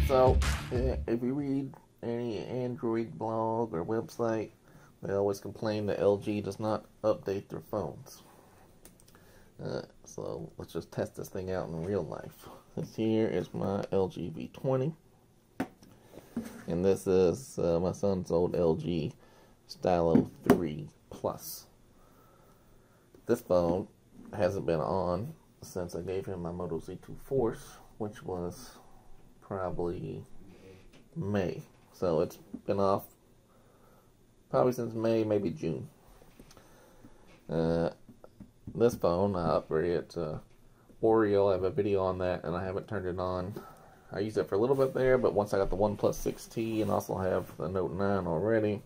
So, if you read any Android blog or website, they always complain that LG does not update their phones. So, let's just test this thing out in real life. This here is my LG V20. And this is my son's old LG Stylo 3 Plus. This phone hasn't been on since I gave him my Moto Z2 Force, which was probably May. So it's been off probably since May, maybe June. This phone, I upgraded it to Oreo. I have a video on that, and I haven't turned it on. I used it for a little bit there, but once I got the OnePlus 6T and also have the Note9 already,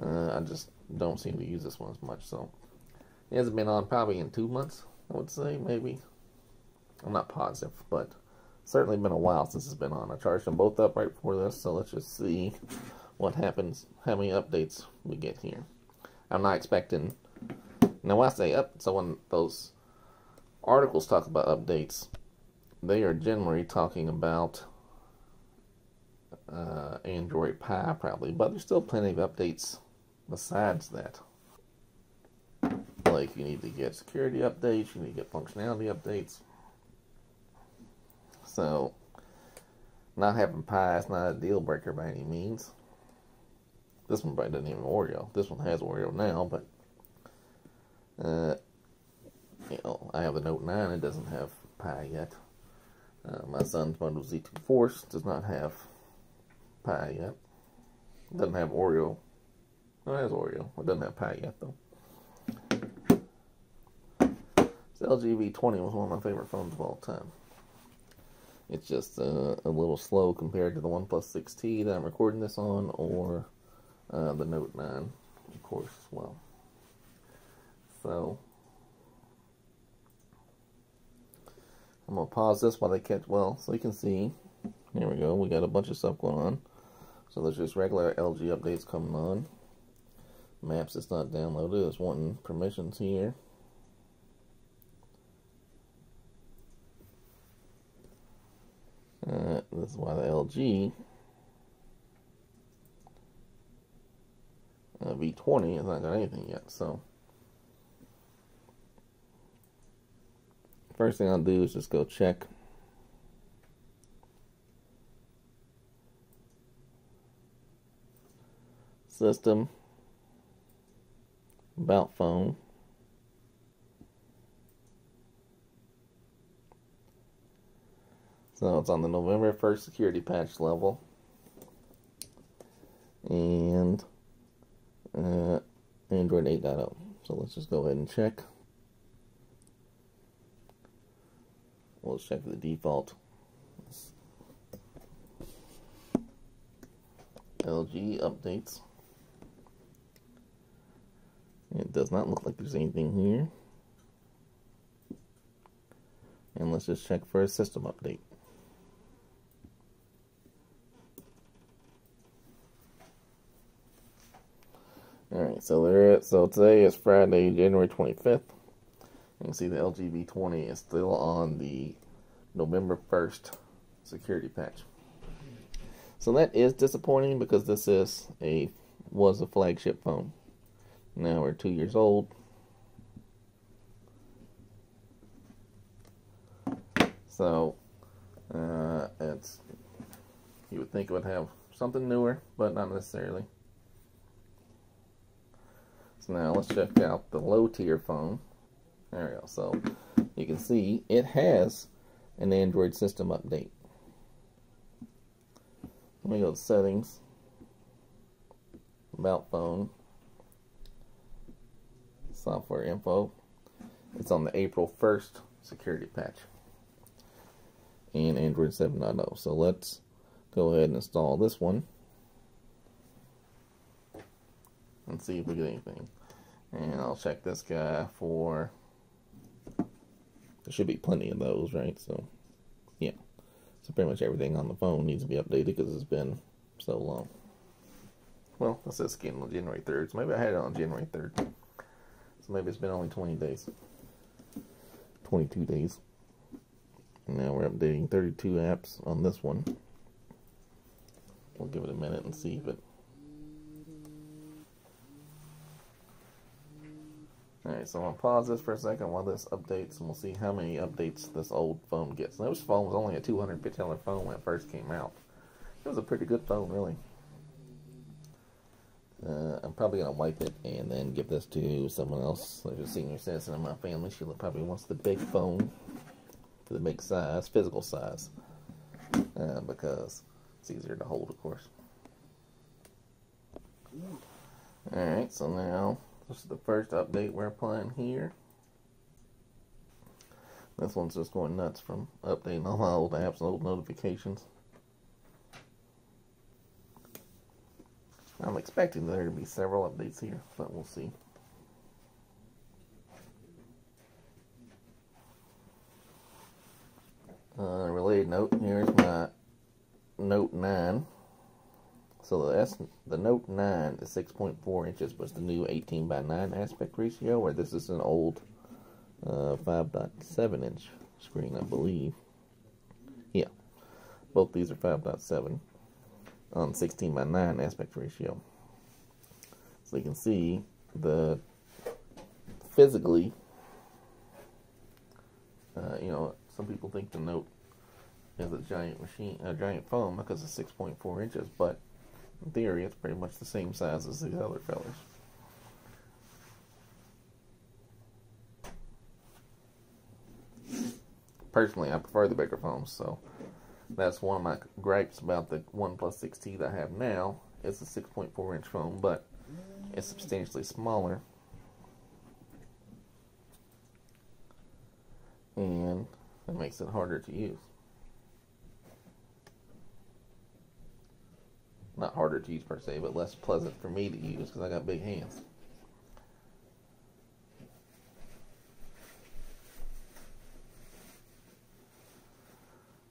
I just don't seem to use this one as much. So it hasn't been on probably in 2 months, I would say, maybe. I'm not positive, but certainly been a while since it's been on. I charged them both up right before this, so let's just see what happens, how many updates we get here. I'm not expecting, now when I say up, so when those articles talk about updates, they are generally talking about Android Pie probably, but there's still plenty of updates besides that. Like you need to get security updates, you need to get functionality updates. So, not having Pie is not a deal breaker by any means. This one probably doesn't even Oreo. This one has Oreo now, but you know, I have the Note9. It doesn't have Pie yet. My son's Moto Z2 Force does not have Pie yet. It doesn't have Oreo. No, it has Oreo. It doesn't have Pie yet, though. This LG V20 was one of my favorite phones of all time. It's just a little slow compared to the OnePlus 6T that I'm recording this on, or the Note9, of course, as well. So, I'm going to pause this while they catch, well, so you can see, here we go, we got a bunch of stuff going on. So there's just regular LG updates coming on. Maps is not downloaded, it's wanting permissions here. This is why the LG V20 has not got anything yet. So first thing I'll do is just go check system, about phone. So it's on the November 1st security patch level. And Android 8.0. So let's just go ahead and check. We'll check the default LG updates. It does not look like there's anything here. And let's just check for a system update. Alright, so today is Friday, January 25th. You can see the LG V20 is still on the November 1st security patch. So that is disappointing because this was a flagship phone. Now we're 2 years old. So you would think it would have something newer, but not necessarily. So now let's check out the low tier phone. There we go. So you can see it has an Android system update. Let me go to settings, about phone, software info. It's on the April 1st security patch and Android 7.0. So let's go ahead and install this one and see if we get anything. And I'll check this guy for, there should be plenty of those, right? So yeah, so pretty much everything on the phone needs to be updated because it's been so long. Well, it says skin on January 3rd, so maybe I had it on January 3rd. So maybe it's been only 20 days. 22 days. And now we're updating 32 apps on this one. We'll give it a minute and see if it... Alright, so I'm going to pause this for a second while this updates, and we'll see how many updates this old phone gets. Now, this phone was only a $250 phone when it first came out. It was a pretty good phone, really. I'm probably going to wipe it and then give this to someone else. There's a senior citizen in my family. She probably wants the big phone for the big size, physical size, because it's easier to hold, of course. Alright, so now this is the first update we're applying here. This one's just going nuts from updating all my old apps and old notifications. I'm expecting there to be several updates here, but we'll see. Related note, here's my Note 9. So the Note 9 is 6.4 inches, but it's the new 18:9 aspect ratio, where this is an old 5.7 inch screen, I believe. Yeah, both these are 5.7 on 16:9 aspect ratio. So you can see the physically, you know, some people think the Note is a giant phone because it's 6.4 inches, but in theory, it's pretty much the same size as these other fellas. Personally, I prefer the bigger phones, so that's one of my gripes about the OnePlus 6T that I have now. It's a 6.4 inch phone, but it's substantially smaller. And it makes it harder to use. Not harder to use per se, but less pleasant for me to use because I got big hands.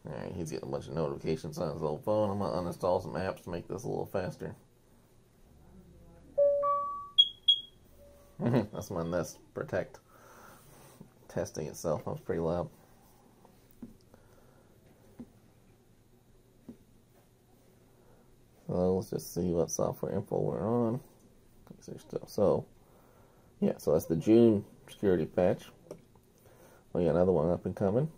Alright, he's getting a bunch of notifications on his old phone. I'm going to uninstall some apps to make this a little faster. That's my Nest Protect testing itself. That was pretty loud. So let's just see what software info we're on. So, yeah, so that's the June security patch. We got another one up and coming.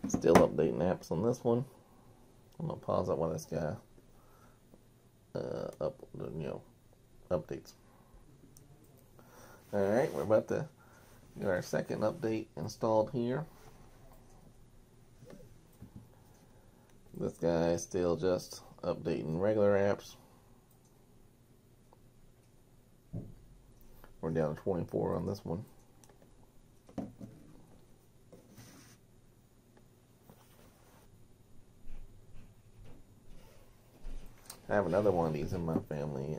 Still updating apps on this one. I'm gonna pause that while this guy updates. All right, we're about to get our second update installed here. This guy is still just updating regular apps. We're down to 24 on this one. I have another one of these in my family.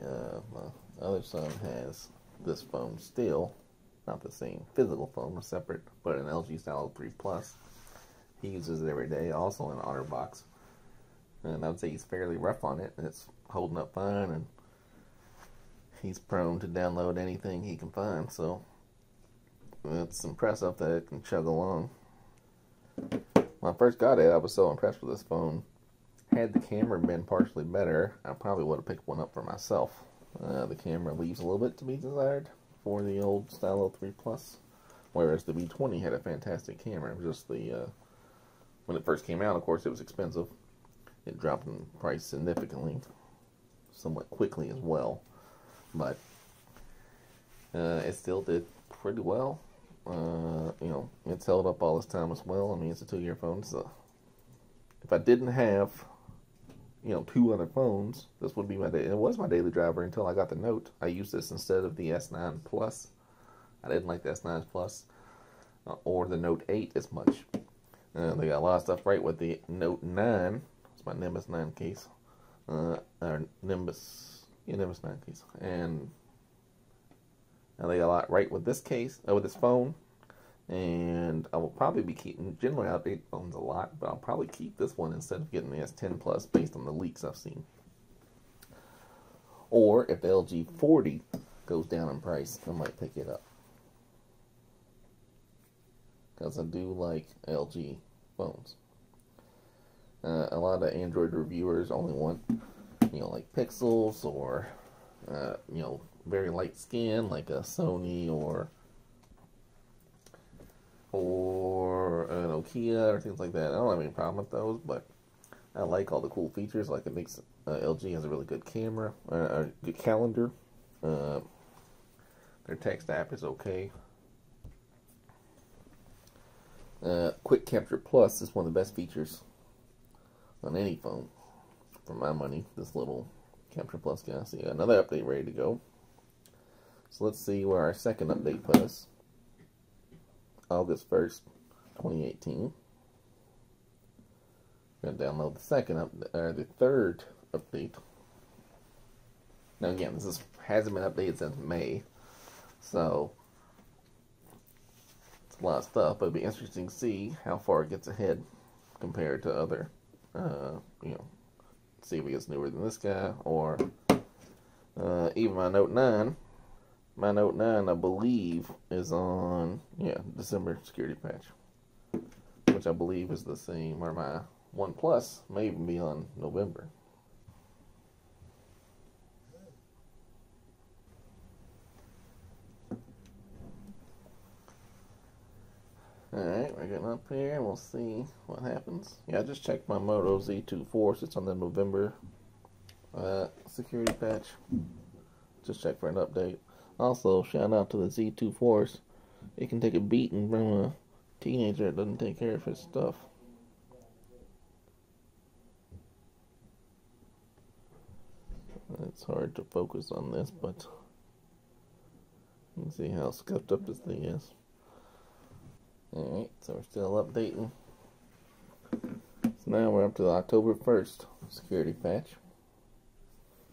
My other son has this phone still. Not the same physical phone, a separate, but an LG Stylo 3 Plus. He uses it every day, also in OtterBox. And I would say he's fairly rough on it, and it's holding up fine, and he's prone to download anything he can find, so it's impressive that it can chug along. When I first got it, I was so impressed with this phone. Had the camera been partially better, I probably would have picked one up for myself. The camera leaves a little bit to be desired for the old Stylo 3 Plus, whereas the V20 had a fantastic camera. It was just the when it first came out, of course, it was expensive. It dropped in price significantly, somewhat quickly as well, but it still did pretty well. You know, it's held up all this time as well. I mean, it's a 2-year phone, so if I didn't have, you know, 2 other phones, this would be my day. It was my daily driver until I got the Note. I used this instead of the S9 Plus. I didn't like the S9 Plus or the Note 8 as much. They got a lot of stuff right with the Note 9. It's my Nimbus 9 case. Or Nimbus 9 case. And they got a lot right with this case, with this phone. And I will probably be keeping, generally I update phones a lot, but I'll probably keep this one instead of getting the S10 Plus based on the leaks I've seen. Or if the LG 40 goes down in price, I might pick it up. Because I do like LG phones. A lot of Android reviewers only want, like pixels or, very light skin, like a Sony or a Nokia or things like that. I don't have any problem with those, but I like all the cool features. Like it makes LG has a really good camera, a good calendar. Their text app is okay. Quick Capture Plus is one of the best features on any phone, for my money. This little Capture Plus guy. So yeah, another update ready to go. So let's see where our second update put us. August 1st, 2018. I'm gonna download the third update. Now again, this hasn't been updated since May, so it's a lot of stuff. But it'd be interesting to see how far it gets ahead compared to other, see if it gets newer than this guy, or even my Note 9. My Note 9, I believe, is on, December security patch, which I believe is the same, or my OnePlus may even be on November. Alright, we're getting up here and we'll see what happens. Yeah, I just checked my Moto Z2 Force. It's on the November security patch. Just check for an update. Also, shout out to the Z2 Force. It can take a beating from a teenager that doesn't take care of his stuff. It's hard to focus on this, but you can see how scuffed up this thing is. Alright, so we're still updating. So now we're up to the October 1st security patch.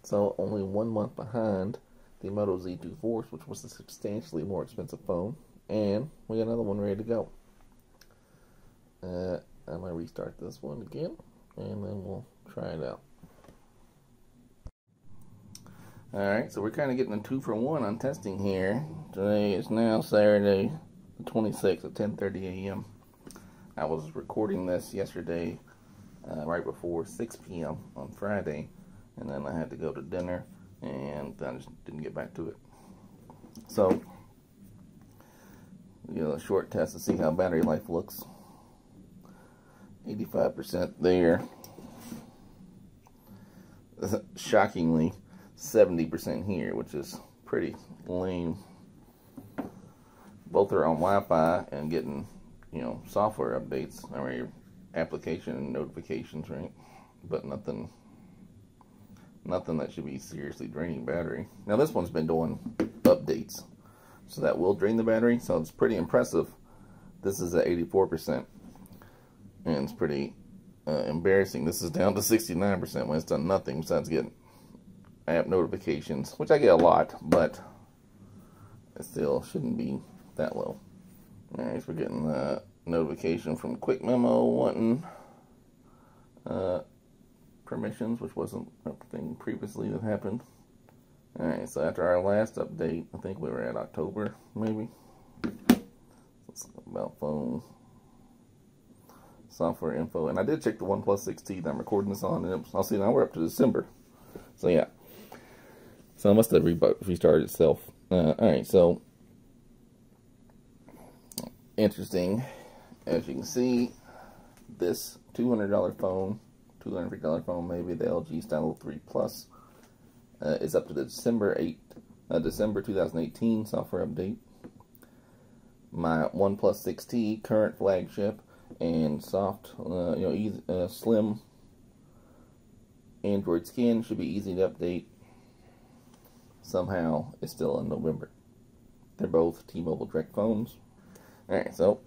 So only 1 month behind the Moto Z2 Force, which was a substantially more expensive phone. And we got another one ready to go. I'm going to restart this one again, and then we'll try it out. Alright, so we're kind of getting a 2-for-1 on testing here. Today is now Saturday the 26th at 10:30 a.m. I was recording this yesterday right before 6 p.m. on Friday, and then I had to go to dinner, and I just didn't get back to it. So, a short test to see how battery life looks. 85% there. Shockingly, 70% here, which is pretty lame. Both are on Wi-Fi and getting, software updates, or your application notifications, right? But nothing that should be seriously draining battery. Now this one's been doing updates, so that will drain the battery. So it's pretty impressive. This is at 84%, and it's pretty embarrassing. This is down to 69% when it's done nothing besides getting app notifications, which I get a lot, but it still shouldn't be that low. Alright, so we're getting a notification from Quick Memo wanting permissions, which wasn't a thing previously that happened. Alright, so after our last update, I think we were at October, maybe. It's about phone software info. And I did check the OnePlus 6T that I'm recording this on, and I'll see now we're up to December. So yeah. So it must have restarted itself. Alright, so interesting. As you can see, this $200 phone, $250 phone maybe, the LG Stylo 3 Plus, is up to the December 2018 software update. My OnePlus 6T, current flagship and soft, easy, slim Android skin, should be easy to update. Somehow it's still in November. They're both T-Mobile direct phones. Alright, so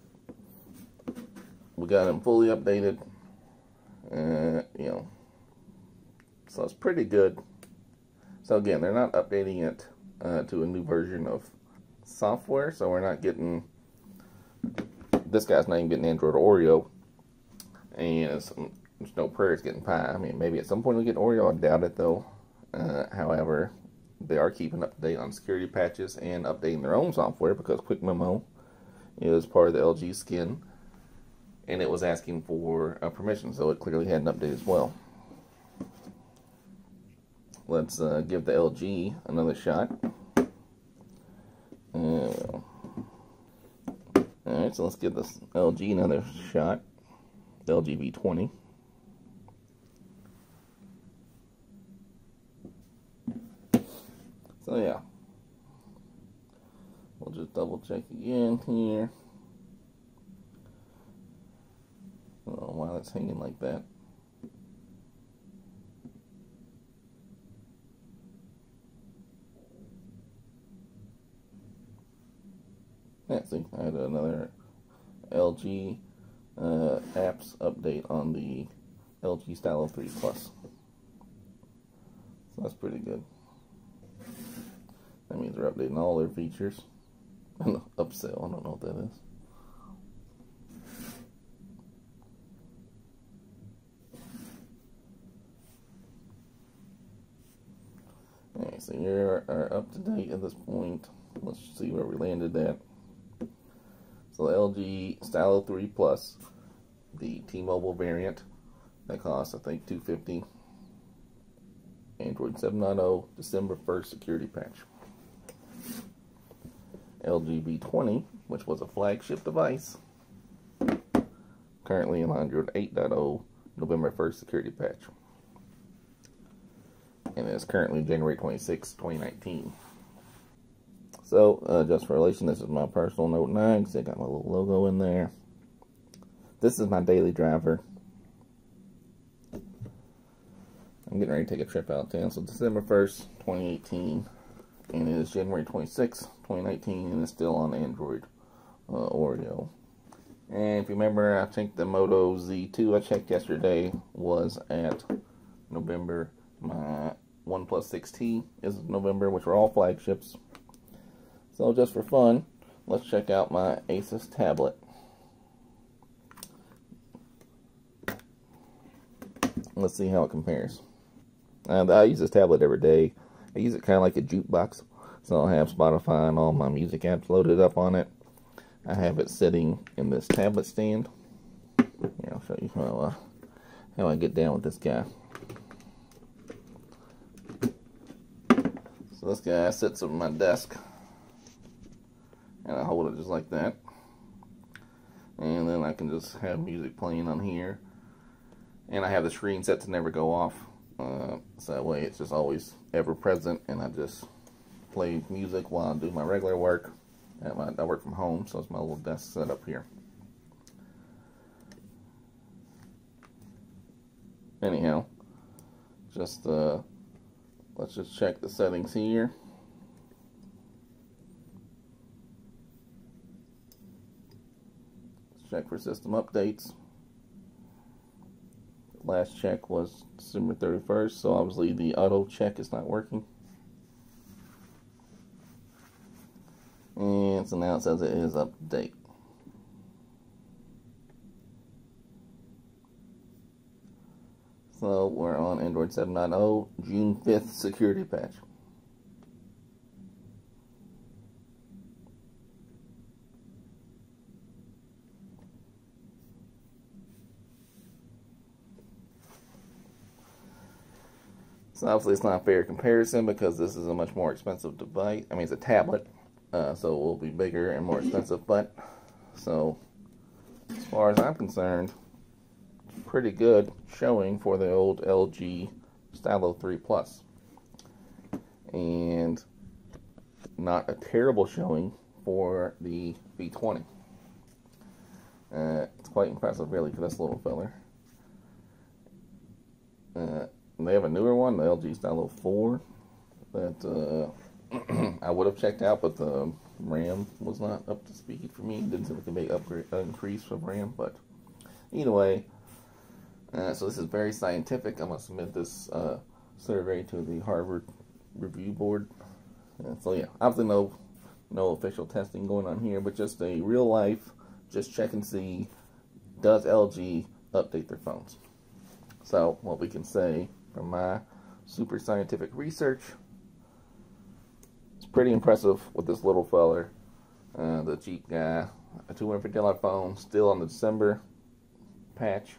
we got them fully updated. So it's pretty good. So again, they're not updating it to a new version of software, so we're not getting, this guy's not even getting Android Oreo, and there's no prayers getting Pie. I mean, maybe at some point we'll get Oreo. I doubt it though. However, they are keeping up to date on security patches and updating their own software, because Quick Memo is part of the LG skin, and it was asking for permission, so it clearly had an update as well. Let's give the LG another shot. Alright, so let's give this LG another shot. The LG V20. So yeah, we'll just double check again here. I don't know why that's hanging like that. Yeah, see, I had another LG apps update on the LG Stylo 3 Plus. So that's pretty good. That means they're updating all their features. Upsell, I don't know what that is. Alright, so here are up to date at this point. Let's see where we landed at. So the LG Stylo 3 Plus, the T-Mobile variant, that costs I think $250. Android 7.0, December 1st security patch. LG V20, which was a flagship device, currently in Android 8.0, November 1st security patch. And it's currently January 26, 2019. So, just for relation, this is my personal Note9, so I got my little logo in there. This is my daily driver. I'm getting ready to take a trip out of town. So December 1st, 2018, and it is January 26th, 2019, and it's still on Android Oreo. And if you remember, I think the Moto Z2 I checked yesterday was at November. My OnePlus 6T is November, which are all flagships. So just for fun, let's check out my Asus tablet. Let's see how it compares. I use this tablet every day. I use it kind of like a jukebox. So I'll have Spotify and all my music apps loaded up on it. I have it sitting in this tablet stand. Here, I'll show you how I get down with this guy. So this guy sits on my desk, and I hold it just like that. And then I can just have music playing on here. And I have the screen set to never go off. So that way it's just always ever present, and I just play music while I do my regular work. I work from home, so it's my little desk set up here. Anyhow, just let's just check the settings here. Let's check for system updates. Last check was December 31st, so obviously the auto check is not working. And so now it says it is up to date. So we're on Android 7.0, June 5th security patch. So obviously it's not a fair comparison because this is a much more expensive device. I mean, it's a tablet, so it will be bigger and more expensive. But so as far as I'm concerned, it's pretty good showing for the old LG Stylo 3 Plus, and not a terrible showing for the V20. It's quite impressive, really, for this little feller. They have a newer one, the LG Stylo 4, that I would have checked out, but the RAM was not up to speed for me. Didn't seem like a big increase of RAM, but either way. So this is very scientific. I'm going to submit this survey to the Harvard Review Board. So yeah, obviously no official testing going on here, but just a real life, just check and see, does LG update their phones? So what we can say from my super scientific research, it's pretty impressive with this little feller, the cheap guy, a $250 phone, still on the December patch.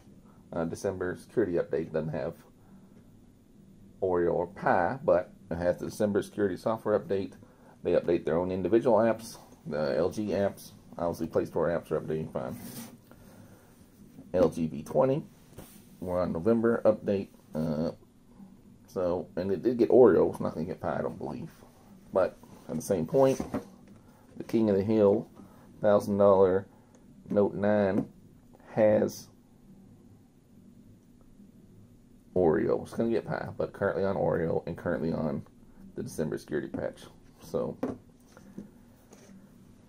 December security update doesn't have Oreo or Pi, but it has the December security software update. They update their own individual apps, the LG apps. Obviously, Play Store apps are updating fine. LG V20, we're on November update. And it did get Oreo. It's not going to get Pi, I don't believe. But at the same point, the King of the Hill $1,000 Note9 has Oreo. It's going to get Pi, but currently on Oreo and currently on the December security patch. So,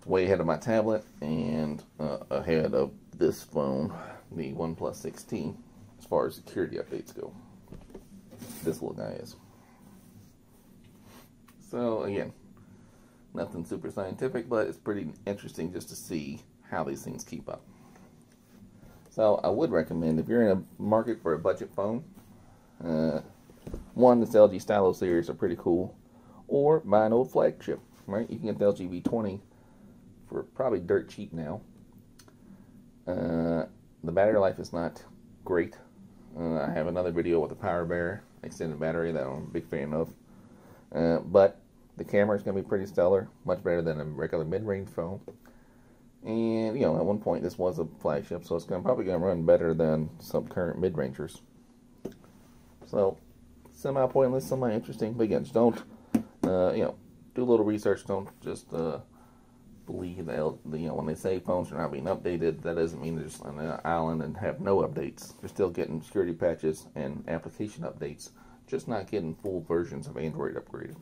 way ahead of my tablet and ahead of this phone, the OnePlus 6T, as far as security updates go. This little guy is. So, again, nothing super scientific, but it's pretty interesting just to see how these things keep up. So, I would recommend, if you're in a market for a budget phone, one, this LG Stylo series are pretty cool, or buy an old flagship, right? You can get the LG V20 for probably dirt cheap now. The battery life is not great. I have another video with the power bear extended battery that I'm a big fan of. But the camera is going to be pretty stellar, much better than a regular mid-range phone. And, you know, at one point this was a flagship, so it's probably going to run better than some current mid-rangers. So, semi-pointless, semi-interesting, but again, just don't, you know, do a little research. Don't just believe that, you know, when they say phones are not being updated, that doesn't mean they're just on an island and have no updates. They're still getting security patches and application updates, just not getting full versions of Android upgraded.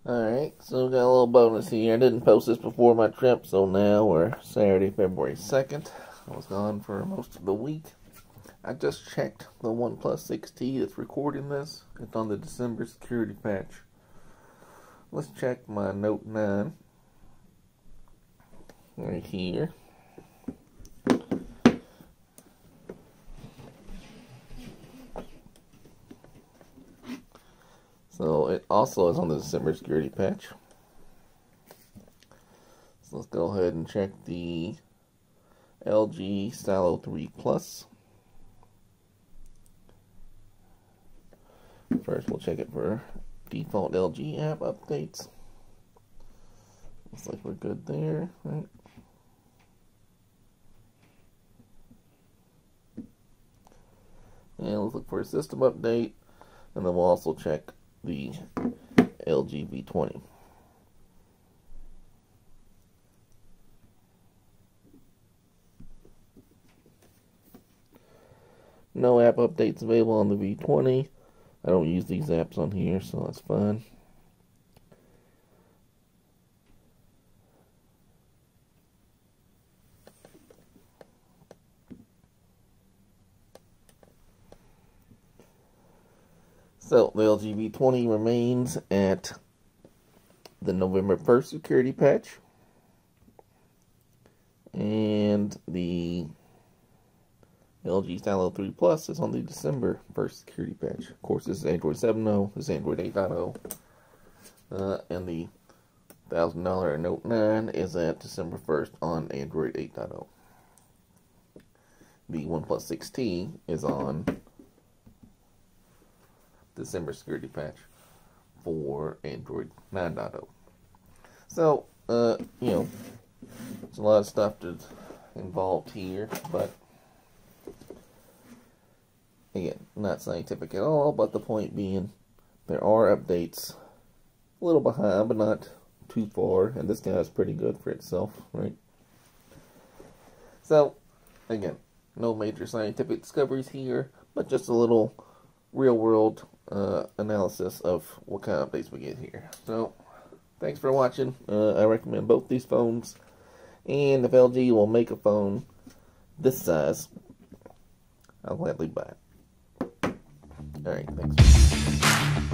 Alright, so we got a little bonus here. I didn't post this before my trip, so now we're Saturday, February 2nd. I was gone for most of the week. I just checked the OnePlus 6T that's recording this. It's on the December security patch. Let's check my Note9 right here. So it also is on the December security patch. So let's go ahead and check the LG Stylo 3 Plus. First, we'll check it for default LG app updates. Looks like we're good there, right? And let's look for a system update, and then we'll also check the LG V20. No app updates available on the V20. I don't use these apps on here, so that's fine. So, the LG V20 remains at the November 1st security patch. And the LG Stylo 3 Plus is on the December 1st security patch. Of course, this is Android 7.0, this is Android 8.0. And the $1,000 Note9 is at December 1st on Android 8.0. The OnePlus 6T is on December security patch for Android 9.0. So, you know, there's a lot of stuff that's involved here, but again, not scientific at all, but the point being, there are updates. A little behind, but not too far, and this guy's pretty good for itself, right? So, again, no major scientific discoveries here, but just a little real-world analysis of what kind of updates we get here. So, thanks for watching. I recommend both these phones, and if LG will make a phone this size, I'll gladly buy it. Alright, thanks.